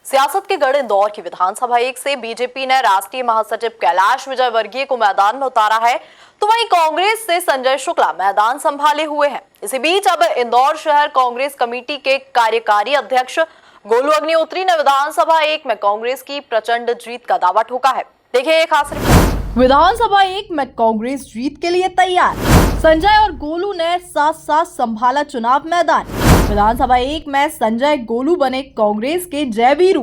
सियासत के गढ़ इंदौर की विधानसभा 1 से बीजेपी ने राष्ट्रीय महासचिव कैलाश विजयवर्गीय को मैदान में उतारा है, तो वहीं कांग्रेस से संजय शुक्ला मैदान संभाले हुए हैं। इसी बीच अब इंदौर शहर कांग्रेस कमेटी के कार्यकारी अध्यक्ष गोलू अग्निहोत्री ने विधानसभा 1 में कांग्रेस की प्रचंड जीत का दावा ठोका है। देखिए एक खास रिपोर्ट। विधानसभा 1 में कांग्रेस जीत के लिए तैयार। संजय और गोलू ने साथ साथ संभाला चुनाव मैदान। विधानसभा 1 में संजय गोलू बने कांग्रेस के जयवीरू।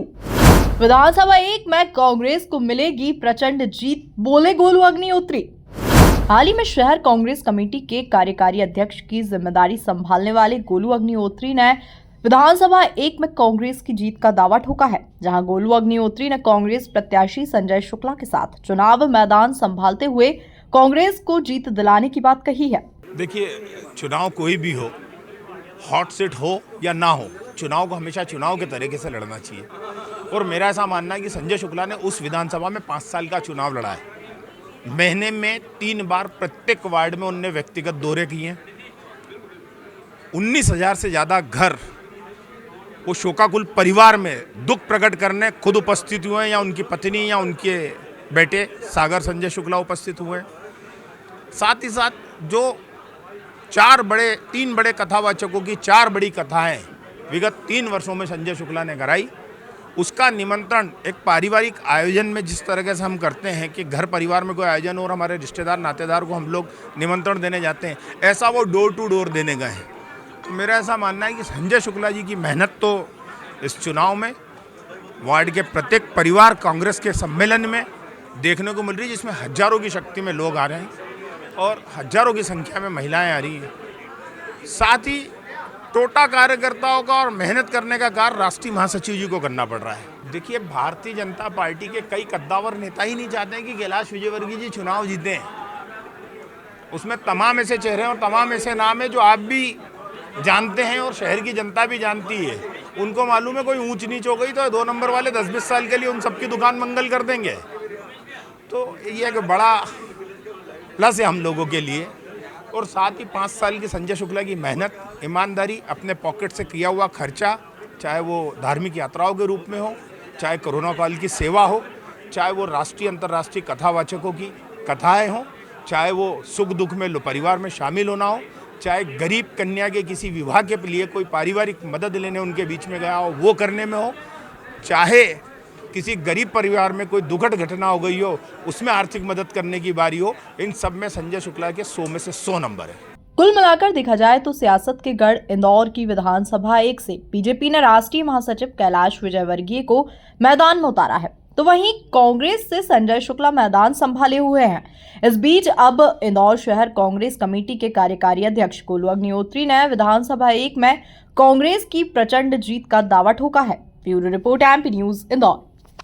विधानसभा 1 में कांग्रेस को मिलेगी प्रचंड जीत, बोले गोलू अग्निहोत्री। हाल ही में शहर कांग्रेस कमेटी के कार्यकारी अध्यक्ष की जिम्मेदारी संभालने वाले गोलू अग्निहोत्री ने विधानसभा 1 में कांग्रेस की जीत का दावा ठोका है, जहां गोलू अग्निहोत्री ने कांग्रेस प्रत्याशी संजय शुक्ला के साथ चुनाव मैदान संभालते हुए कांग्रेस को जीत दिलाने की बात कही है। देखिए, चुनाव कोई भी हो, हॉट सीट हो या ना हो, चुनाव को हमेशा चुनाव के तरीके से लड़ना चाहिए। और मेरा ऐसा मानना है कि संजय शुक्ला ने उस विधानसभा में 5 साल का चुनाव लड़ा है। महीने में 3 बार प्रत्येक वार्ड में उनने व्यक्तिगत दौरे किए हैं। 19,000 से ज़्यादा घर, वो शोकाकुल परिवार में दुख प्रकट करने खुद उपस्थित हुए हैं, या उनकी पत्नी या उनके बेटे सागर संजय शुक्ला उपस्थित हुए हैं। साथ ही साथ जो 3 बड़े कथावाचकों की 4 बड़ी कथाएं विगत 3 वर्षों में संजय शुक्ला ने कराई, उसका निमंत्रण एक पारिवारिक आयोजन में जिस तरह से हम करते हैं कि घर परिवार में कोई आयोजन हो और हमारे रिश्तेदार नातेदार को हम लोग निमंत्रण देने जाते हैं, ऐसा वो डोर टू डोर देने गए हैं। तो मेरा ऐसा मानना है कि संजय शुक्ला जी की मेहनत तो इस चुनाव में वार्ड के प्रत्येक परिवार कांग्रेस के सम्मेलन में देखने को मिल रही है, जिसमें हजारों की शक्ति में लोग आ रहे हैं और हजारों की संख्या में महिलाएं आ रही हैं। साथ ही टोटा कार्यकर्ताओं का और मेहनत करने का कार्य राष्ट्रीय महासचिव जी को करना पड़ रहा है। देखिए, भारतीय जनता पार्टी के कई कद्दावर नेता ही नहीं चाहते हैं कि कैलाश विजयवर्गीय जी चुनाव जीतें। उसमें तमाम ऐसे चेहरे और तमाम ऐसे नाम है जो आप भी जानते हैं और शहर की जनता भी जानती है। उनको मालूम है कोई ऊंच नीच हो गई तो 2 नंबर वाले 10-20 साल के लिए उन सबकी दुकान मंगल कर देंगे। तो ये एक बड़ा प्लस है हम लोगों के लिए। और साथ ही 5 साल की संजय शुक्ला की मेहनत, ईमानदारी, अपने पॉकेट से किया हुआ खर्चा, चाहे वो धार्मिक यात्राओं के रूप में हो, चाहे कोरोना काल की सेवा हो, चाहे वो राष्ट्रीय अंतर्राष्ट्रीय कथावाचकों की कथाएं हों, चाहे वो सुख दुख में परिवार में शामिल होना हो, चाहे गरीब कन्या के किसी विवाह के लिए कोई पारिवारिक मदद लेने उनके बीच में गया हो वो करने में हो, चाहे किसी गरीब परिवार में कोई दुखद घटना हो गई हो उसमें आर्थिक मदद करने की बारी हो, इन सब में संजय शुक्ला के 100 में से 100 नंबर है। कुल मिलाकर देखा जाए तो सियासत के गढ़ इंदौर की विधानसभा 1 से बीजेपी ने राष्ट्रीय महासचिव कैलाश विजयवर्गीय को मैदान में उतारा है, तो वहीं कांग्रेस से संजय शुक्ला मैदान संभाले हुए हैं। इस बीच अब इंदौर शहर कांग्रेस कमेटी के कार्यकारी अध्यक्ष गोलू अग्निहोत्री ने विधानसभा 1 में कांग्रेस की प्रचंड जीत का दावा ठोका है। Bureau report, MP news, Indore.